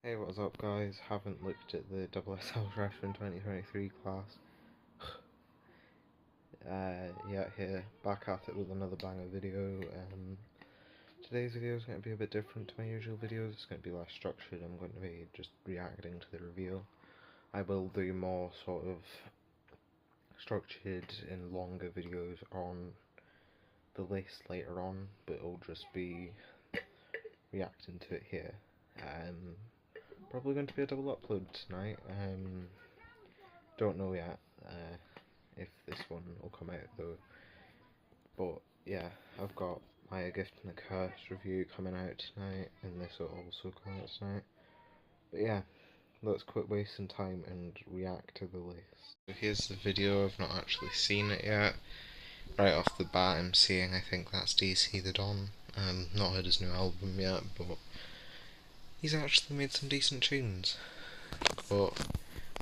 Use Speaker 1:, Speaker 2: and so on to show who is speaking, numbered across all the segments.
Speaker 1: Hey, what's up guys? Haven't looked at the SSL Freshman 2023 class. Yeah, here, back at it with another banger video. Today's video is going to be a bit different to my usual videos. It's going to be less structured. I'm going to be just reacting to the reveal. I will do more sort of structured and longer videos on the list later on, but it'll just be reacting to it here. Probably going to be a double upload tonight. Don't know yet if this one will come out though. But yeah, I've got my A Gift and a Curse review coming out tonight, and this will also come out tonight. But yeah, let's quit wasting time and react to the list. So here's the video. I've not actually seen it yet. Right off the bat, I'm seeing I think that's DC the Don. Not heard his new album yet, but he's actually made some decent tunes. But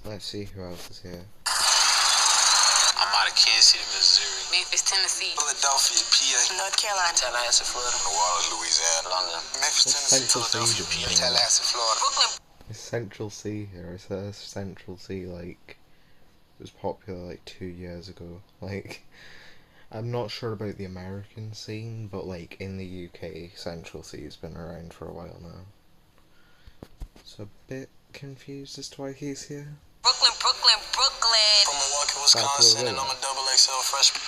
Speaker 1: let's see who else is here.
Speaker 2: I'm out of Kansas City, Missouri.
Speaker 3: Memphis, Tennessee.
Speaker 2: Philadelphia, PA.
Speaker 3: North Carolina. Tallahassee, Florida.
Speaker 2: New Orleans, Louisiana. London. Memphis, Tennessee. Philadelphia, PA. Tallahassee, Florida.
Speaker 3: Brooklyn.
Speaker 1: It's Central C here. It says Central C, like, it was popular like 2 years ago. Like, I'm not sure about the American scene, but like in the UK, Central C has been around for a while now. So a bit confused as to why he's here.
Speaker 3: Brooklyn.
Speaker 2: From Milwaukee, Wisconsin, and I'm a double XL freshman.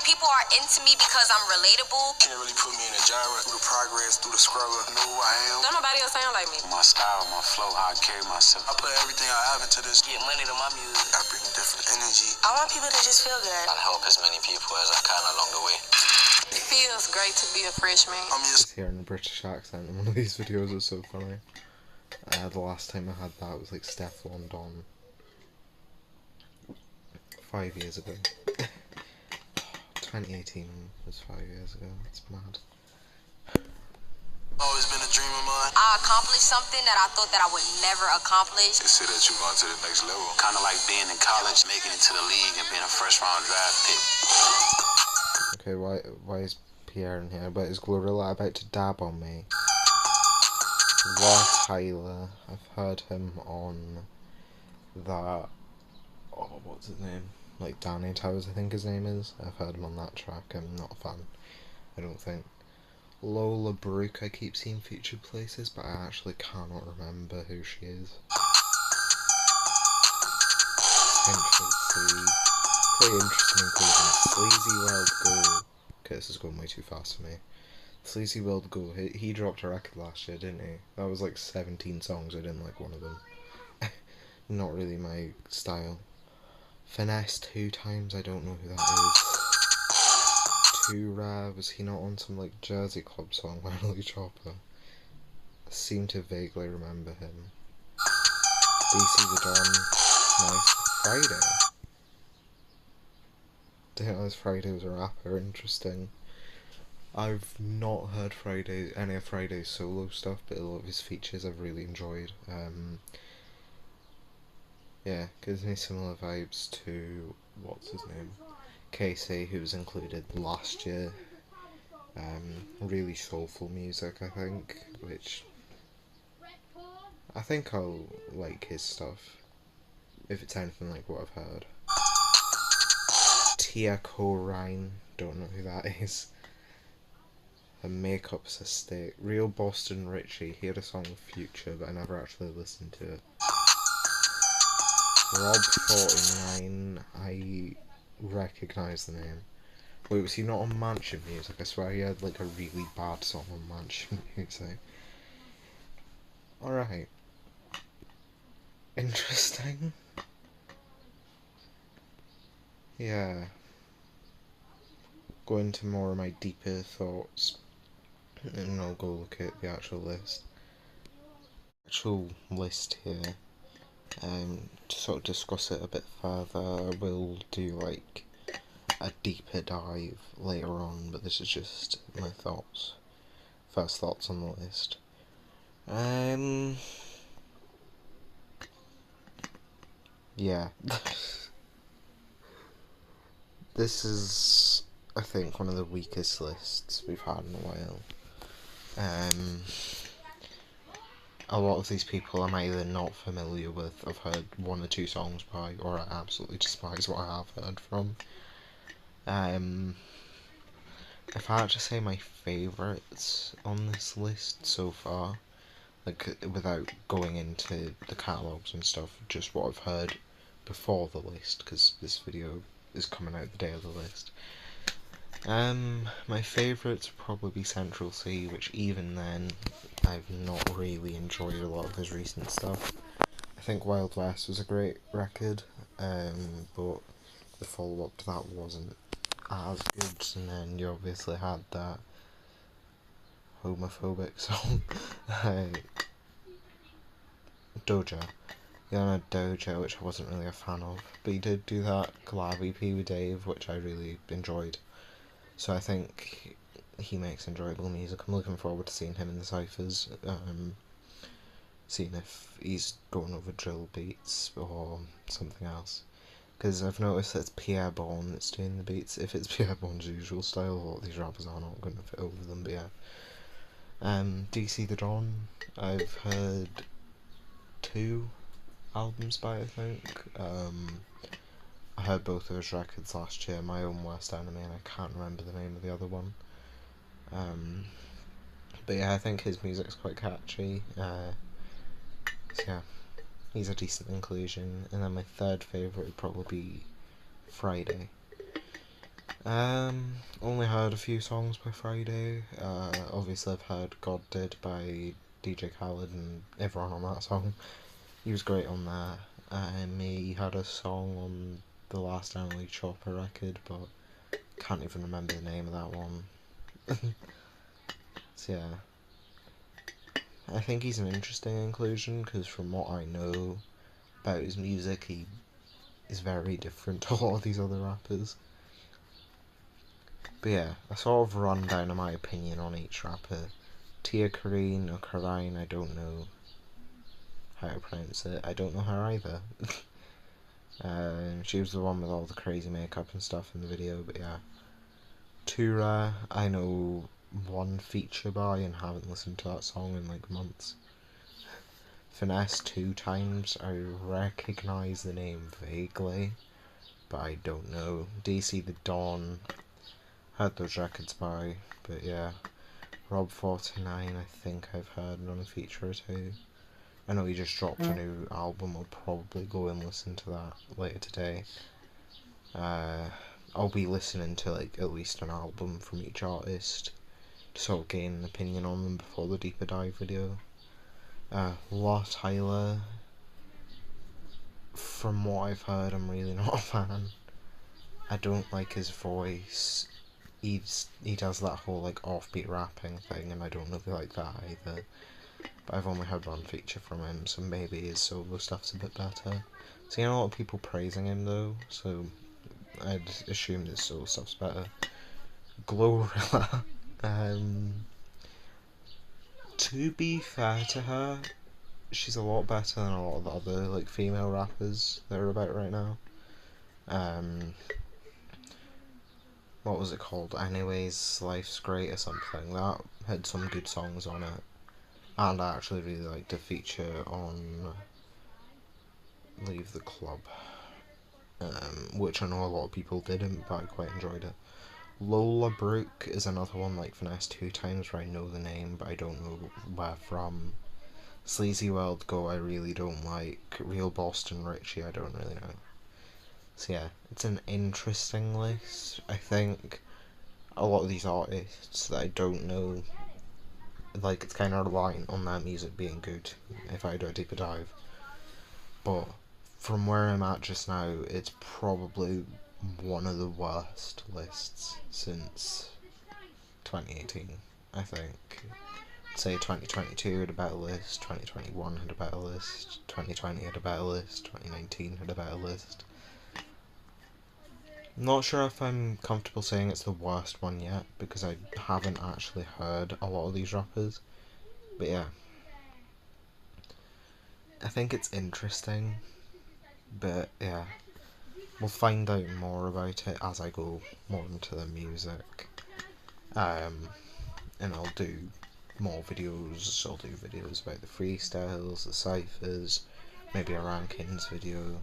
Speaker 3: People are into me because I'm relatable.
Speaker 2: Can't really put me in a genre. Through the progress, through the struggle, know who I am.
Speaker 3: Don't nobody else sound like me.
Speaker 2: My style, my flow, how I carry myself. I put everything I have into this. Get money to my music. I bring different energy.
Speaker 3: I want people to just feel good.
Speaker 2: Trying to help as many people as I can along the way.
Speaker 3: It feels great to be a freshman.
Speaker 1: Just hearing a British accent in one of these videos was so funny. The last time I had that was like Stefflon Don. 5 years ago. 2018 was 5 years ago. It's mad.
Speaker 2: Always been a dream of mine.
Speaker 3: I accomplished something that I thought that I would never accomplish.
Speaker 2: They say that you're going to the next level. Kind of like being in college, making it to the league, and being a first round draft pick.
Speaker 1: Okay, why is Pierre in here? But is Glorilla about to dab on me? War Tyler. I've heard him on that. Oh, what's his name? Like Danny Towers, I think his name is. I've heard him on that track. I'm not a fan, I don't think. Lola Brooke, I keep seeing featured places, but I actually cannot remember who she is. Central C. Pretty interesting inclusion. Sleazy World Go. Okay, this is going way too fast for me. Sleazy World Go. He dropped a record last year, didn't he? That was like 17 songs. I didn't like one of them. Not really my style. Finesse 2 times. I don't know who that is. Too Rare. Was he not on some like Jersey Club song by Early Chopper? I seem to vaguely remember him. DC the Don. Nice. Friday. Didn't know Friday was a rapper. Interesting. I've not heard any of Friday's solo stuff, but a lot of his features I've really enjoyed. Yeah, gives me similar vibes to, what's his name? Casey, who was included last year. Really soulful music, I think, which I think I'll like his stuff, if it's anything like what I've heard. Tia Corine, don't know who that is. Her makeup's a state. Real Boston Richie, he had a song with Future, but I never actually listened to it. Rob49, I recognise the name. Wait, was he not on Mansion Music? I swear he had like a really bad song on Mansion Music. Alright. Interesting. Yeah. Go into more of my deeper thoughts, and I'll go look at the actual list. Here. To sort of discuss it a bit further, I will do like a deeper dive later on, but this is just my thoughts. First thoughts on the list. Yeah. This is, I think, one of the weakest lists we've had in a while. a lot of these people I'm either not familiar with, I've heard one or two songs by, or I absolutely despise what I have heard from. If I had to say my favourites on this list so far, like without going into the catalogues and stuff, just what I've heard before the list, because this video is coming out the day of the list. My favourites would probably be Central Cee, which even then, I've not really enjoyed a lot of his recent stuff. I think Wild West was a great record, but the follow-up to that wasn't as good, and then you obviously had that homophobic song, Doja. Yana Doja, which I wasn't really a fan of, but he did do that collab EP with Dave, which I really enjoyed. So I think he makes enjoyable music. I'm looking forward to seeing him in the cyphers, seeing if he's going over drill beats or something else. Because I've noticed that it's Pierre Bourne that's doing the beats. If it's Pierre Bourne's usual style, a lot of these rappers are not going to fit over them, but yeah. DC the Don, I've heard 2 albums by, I think. I heard both of his records last year, My Own Worst Enemy, and I can't remember the name of the other one. But yeah, I think his music's quite catchy. So yeah, he's a decent inclusion. And then my third favourite would probably be Friday. Only heard a few songs by Friday. Obviously I've heard God Did by DJ Khaled and everyone on that song. He was great on that. He had a song on the last Emily Chopper record, but can't even remember the name of that one. So yeah, I think he's an interesting inclusion, because from what I know about his music, he is very different to a lot of these other rappers. But yeah, a sort of rundown of my opinion on each rapper. Tia Kareen or Karine, I don't know how to pronounce it. I don't know her either. She was the one with all the crazy makeup and stuff in the video, but yeah. Tura, I know one feature by and haven't listened to that song in like months. Finesse 2 times, I recognise the name vaguely, but I don't know. DC the Don, heard those records by, but yeah. Rob 49, I think I've heard on a feature or 2. I know he just dropped a new album, I'll probably go and listen to that later today. I'll be listening to like at least an album from each artist to sort of gain an opinion on them before the deeper dive video. La Tyler, from what I've heard, I'm really not a fan. I don't like his voice. He does that whole like offbeat rapping thing, and I don't really like that either. But I've only heard one feature from him, so maybe his solo stuff's a bit better. Seeing a lot of people praising him though, so I'd assume his solo stuff's better. Glorilla, to be fair to her, she's a lot better than a lot of the other like female rappers that are about right now. What was it called? Anyways, Life's Great or something. That had some good songs on it. And I actually really liked a feature on Leave the Club, which I know a lot of people didn't, but I quite enjoyed it. Lola Brooke is another one like Finesse 2 times where I know the name, but I don't know where from. Sleazy World Go I really don't like. Real Boston Richie I don't really know. So yeah, it's an interesting list. I think a lot of these artists that I don't know, like, it's kind of reliant on their music being good if I do a deeper dive. But from where I'm at just now, it's probably one of the worst lists since 2018, I think. Say 2022 had a better list, 2021 had a better list, 2020 had a better list, 2019 had a better list. Not sure if I'm comfortable saying it's the worst one yet, because I haven't actually heard a lot of these rappers. But yeah, I think it's interesting, but yeah, we'll find out more about it as I go more into the music. And I'll do more videos. I'll do videos about the freestyles, the ciphers, maybe a rankings video.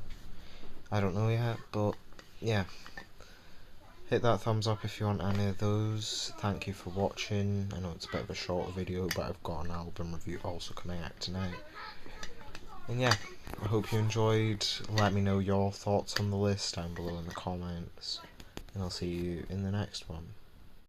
Speaker 1: I don't know yet, but yeah. Hit that thumbs up if you want any of those. Thank you for watching. I know it's a bit of a shorter video, but I've got an album review also coming out tonight. And yeah, I hope you enjoyed. Let me know your thoughts on the list down below in the comments. And I'll see you in the next one.